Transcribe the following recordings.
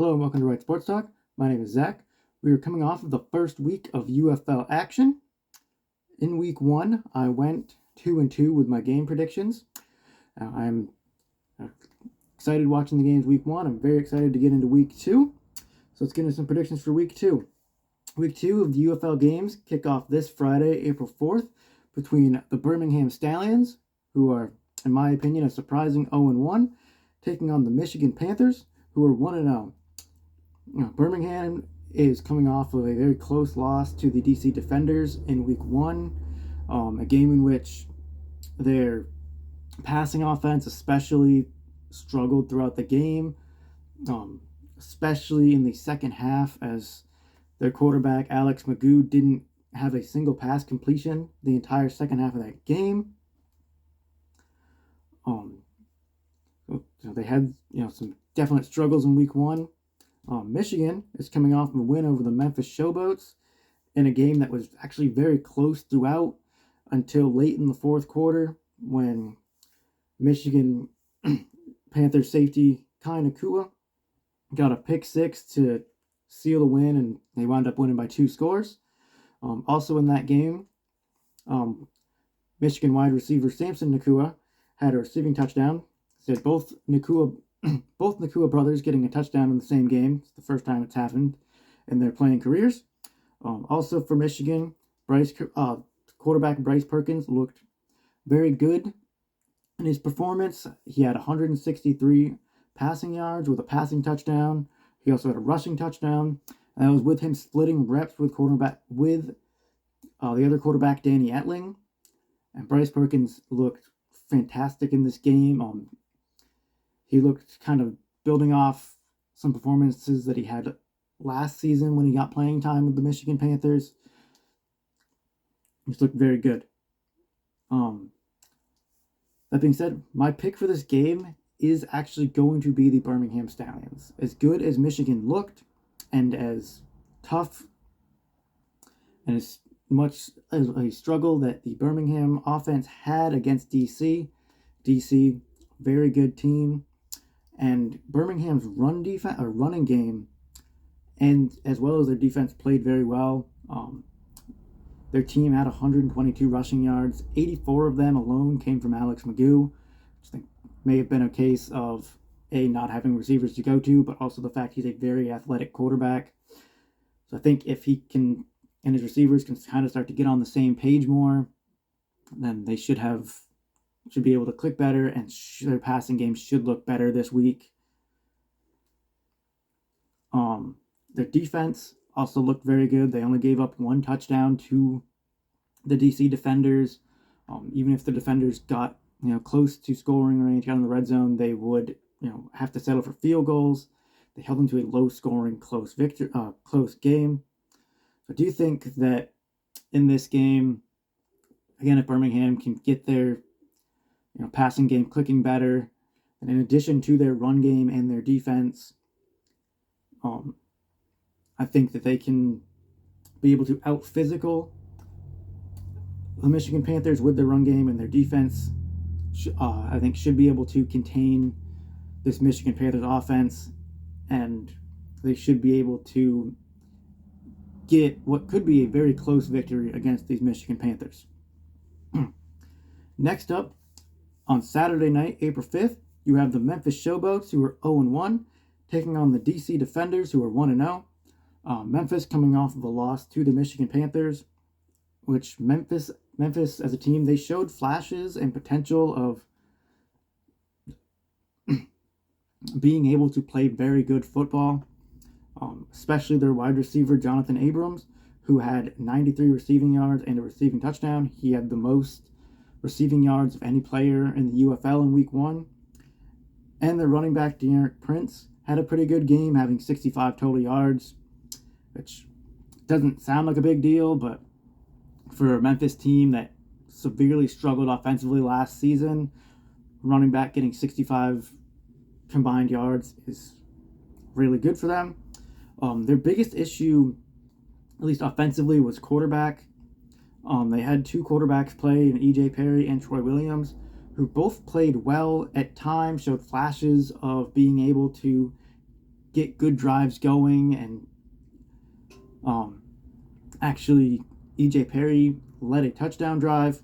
Hello and welcome to Right Sports Talk. My name is Zach. We are coming off of the first week of UFL action. In week 1, I went 2-2 with my game predictions. I'm excited watching the games week 1. I'm very excited to get into week 2. So let's get into some predictions for week 2. Week 2 of the UFL games kick off this Friday, April 4th, between the Birmingham Stallions, who are, in my opinion, a surprising 0-1, taking on the Michigan Panthers, who are 1-0. Birmingham is coming off of a very close loss to the DC Defenders in week 1, a game in which their passing offense especially struggled throughout the game, especially in the second half, as their quarterback Alex Magoo didn't have a single pass completion the entire second half of that game. So they had some definite struggles in week 1. Michigan is coming off of a win over the Memphis Showboats in a game that was actually very close throughout until late in the fourth quarter, when Michigan Panthers safety Kai Nakua got a pick 6 to seal the win, and they wound up winning by 2 scores. Also in that game, Michigan wide receiver Samson Nakua had a receiving touchdown. Said both Nakua brothers getting a touchdown in the same game. It's the first time it's happened in their playing careers. Also for Michigan, quarterback Bryce Perkins looked very good in his performance. He had 163 passing yards with a passing touchdown. He also had a rushing touchdown, and that was with him splitting reps with the other quarterback, Danny Etling. And Bryce Perkins looked fantastic in this game. He looked kind of building off some performances that he had last season when he got playing time with the Michigan Panthers. He looked very good. That being said, my pick for this game is actually going to be the Birmingham Stallions. As good as Michigan looked, and as tough and as much as a struggle that the Birmingham offense had against DC, very good team, and Birmingham's running game, and as well as their defense, played very well. Their team had 122 rushing yards. 84 of them alone came from Alex Magoo, which I think may have been a case of not having receivers to go to, but also the fact he's a very athletic quarterback. So I think if he can, and his receivers can kind of start to get on the same page more, then they should be able to click better, and their passing game should look better this week. Their defense also looked very good. They only gave up 1 touchdown to the DC Defenders. Even if the Defenders got close to scoring range, got in the red zone, they would have to settle for field goals. They held them to a low-scoring, close game. So do you think that in this game, again, if Birmingham can get their passing game clicking better, and in addition to their run game and their defense, I think that they can be able to out-physical the Michigan Panthers with their run game, and their defense, I think, should be able to contain this Michigan Panthers offense, and they should be able to get what could be a very close victory against these Michigan Panthers. Next up, on Saturday night, April 5th, you have the Memphis Showboats, who are 0-1, taking on the DC Defenders, who are 1-0. Memphis coming off of a loss to the Michigan Panthers, which Memphis as a team, they showed flashes and potential of being able to play very good football, especially their wide receiver, Jonathan Abrams, who had 93 receiving yards and a receiving touchdown. He had the most receiving yards of any player in the UFL in week 1. And their running back, De'Aaron Prince, had a pretty good game, having 65 total yards, which doesn't sound like a big deal, but for a Memphis team that severely struggled offensively last season, running back getting 65 combined yards is really good for them. Their biggest issue, at least offensively, was quarterback. They had 2 quarterbacks play, in E.J. Perry and Troy Williams, who both played well at times, showed flashes of being able to get good drives going. And actually, E.J. Perry led a touchdown drive,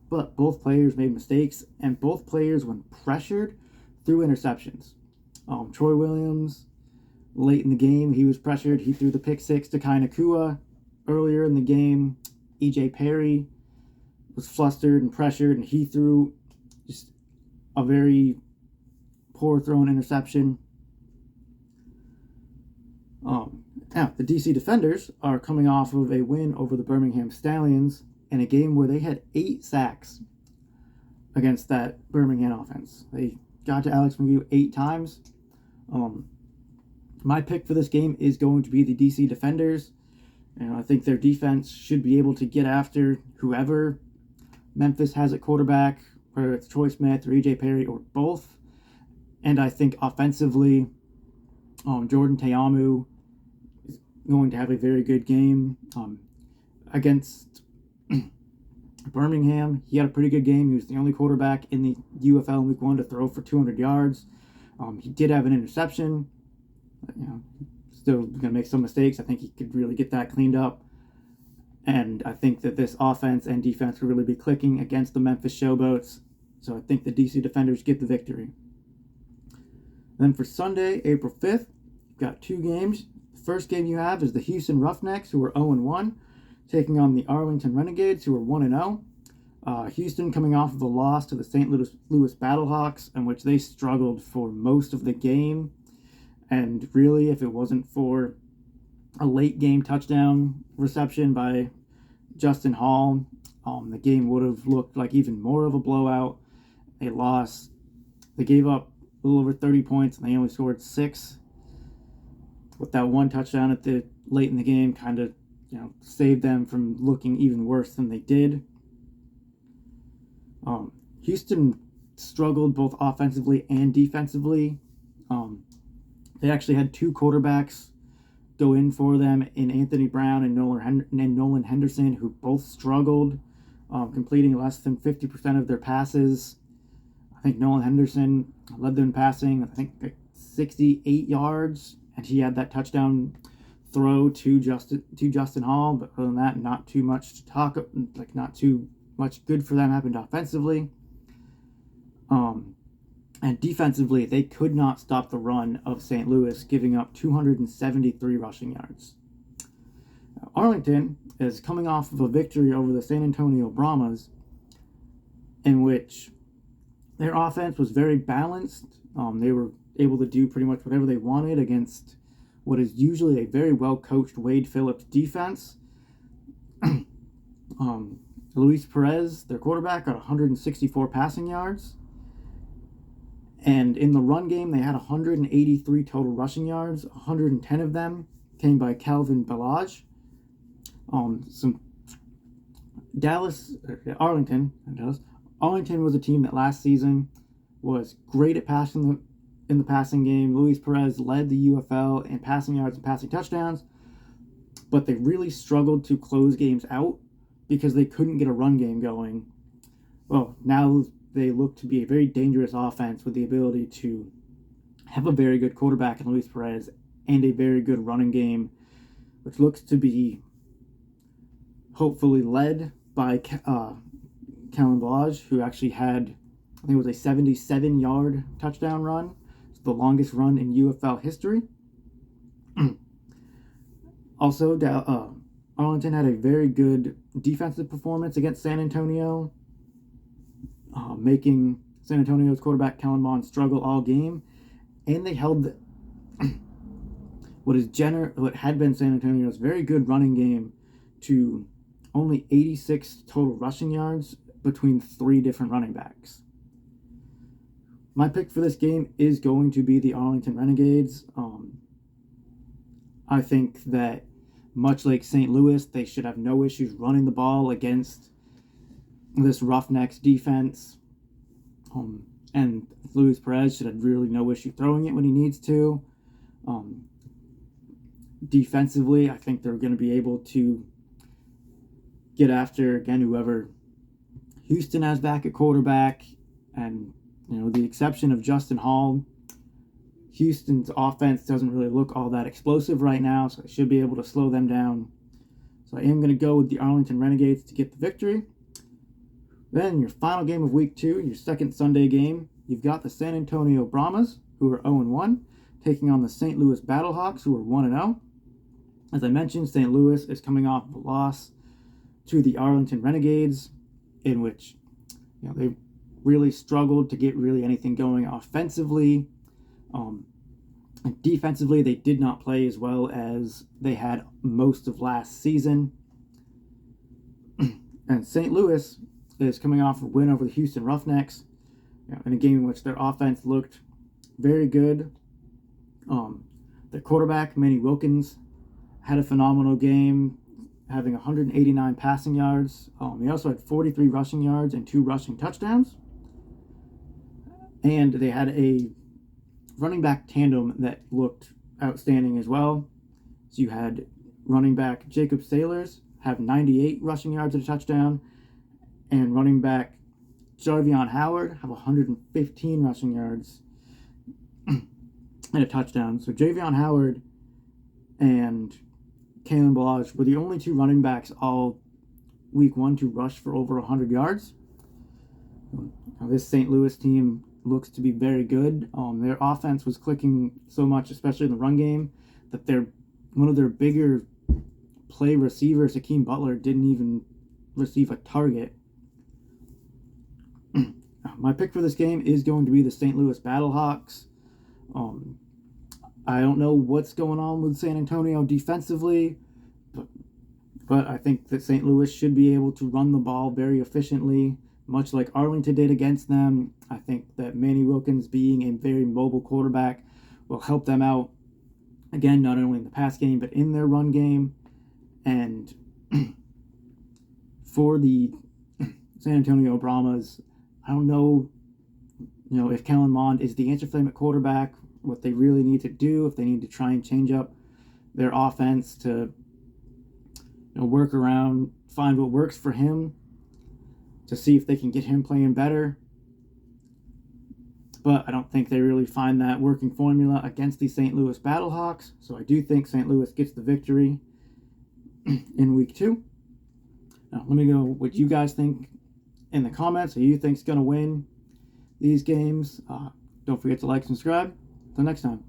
but both players made mistakes, and both players, when pressured, threw interceptions. Troy Williams, late in the game, he was pressured. He threw the pick six to Kai Nakua. Earlier in the game, E.J. Perry was flustered and pressured, and he threw just a very poor thrown interception. Now, the DC Defenders are coming off of a win over the Birmingham Stallions in a game where they had 8 sacks against that Birmingham offense. They got to Alex McGee 8 times. My pick for this game is going to be the DC Defenders. And I think their defense should be able to get after whoever Memphis has at quarterback, whether it's Troy Smith or E.J. Perry or both. And I think offensively, Jordan Teamu is going to have a very good game against Birmingham. He had a pretty good game. He was the only quarterback in the UFL in Week 1 to throw for 200 yards. He did have an interception. Still going to make some mistakes. I think he could really get that cleaned up. And I think that this offense and defense will really be clicking against the Memphis Showboats. So I think the DC Defenders get the victory. Then for Sunday, April 5th, you've got 2 games. The first game you have is the Houston Roughnecks, who are 0-1, taking on the Arlington Renegades, who are 1-0. Houston coming off of a loss to the St. Louis Battlehawks, in which they struggled for most of the game. And really, if it wasn't for a late game touchdown reception by Justin Hall, the game would have looked like even more of a blowout. They lost. They gave up a little over 30 points, and they only scored 6. With that one touchdown at the late in the game, kind of saved them from looking even worse than they did. Houston struggled both offensively and defensively. They actually had 2 quarterbacks go in for them in Anthony Brown and Nolan Henderson, who both struggled, completing less than 50% of their passes. I think Nolan Henderson led them in passing, I think 68 yards, and he had that touchdown throw to Justin Hall. But other than that, not too much to talk, not too much good for them happened offensively. And defensively, they could not stop the run of St. Louis, giving up 273 rushing yards. Now, Arlington is coming off of a victory over the San Antonio Brahmas, in which their offense was very balanced. They were able to do pretty much whatever they wanted against what is usually a very well-coached Wade Phillips defense. Luis Perez, their quarterback, got 164 passing yards. And in the run game, they had 183 total rushing yards. 110 of them came by Calvin Ballage. Arlington was a team that last season was great at passing in the passing game. Luis Perez led the UFL in passing yards and passing touchdowns, but they really struggled to close games out because they couldn't get a run game going. Well, now they look to be a very dangerous offense with the ability to have a very good quarterback in Luis Perez and a very good running game, which looks to be hopefully led by Calvin Ballage, who actually had, I think it was a 77-yard touchdown run. It's the longest run in UFL history. Also, Arlington had a very good defensive performance against San Antonio, making San Antonio's quarterback Kellen Mond struggle all game, and they held what had been San Antonio's very good running game to only 86 total rushing yards between 3 different running backs. My pick for this game is going to be the Arlington Renegades. I think that much like St. Louis, they should have no issues running the ball against this Roughnecks defense. And Luis Perez should have really no issue throwing it when he needs to. Defensively, I think they're going to be able to get after, again, whoever Houston has back at quarterback. And, the exception of Justin Hall, Houston's offense doesn't really look all that explosive right now, so I should be able to slow them down. So I am going to go with the Arlington Renegades to get the victory. Then your final game of week 2, your second Sunday game, you've got the San Antonio Brahmas, who are 0-1, taking on the St. Louis Battlehawks, who are 1-0. As I mentioned, St. Louis is coming off a loss to the Arlington Renegades, in which they really struggled to get really anything going offensively. Defensively, they did not play as well as they had most of last season. And St. Louis is coming off a win over the Houston Roughnecks, in a game in which their offense looked very good. Their quarterback, Manny Wilkins, had a phenomenal game, having 189 passing yards. He also had 43 rushing yards and 2 rushing touchdowns. And they had a running back tandem that looked outstanding as well. So you had running back Jacob Sailors have 98 rushing yards and a touchdown, and running back Javion Howard have 115 rushing yards and a touchdown. So Javion Howard and Kalen Ballage were the only 2 running backs all week 1 to rush for over 100 yards. Now, this St. Louis team looks to be very good. Their offense was clicking so much, especially in the run game, that one of their bigger play receivers, Hakeem Butler, didn't even receive a target. My pick for this game is going to be the St. Louis Battlehawks. I don't know what's going on with San Antonio defensively, but I think that St. Louis should be able to run the ball very efficiently, much like Arlington did against them. I think that Manny Wilkins being a very mobile quarterback will help them out, again, not only in the pass game, but in their run game. And for the San Antonio Brahmas, I don't know, if Kellen Mond is the answer for them at quarterback, what they really need to do, if they need to try and change up their offense to work around, find what works for him, to see if they can get him playing better. But I don't think they really find that working formula against the St. Louis Battlehawks. So I do think St. Louis gets the victory in week 2. Now, let me know what you guys think in the comments. Who you think's going to win these games? Don't forget to like and subscribe. Until next time.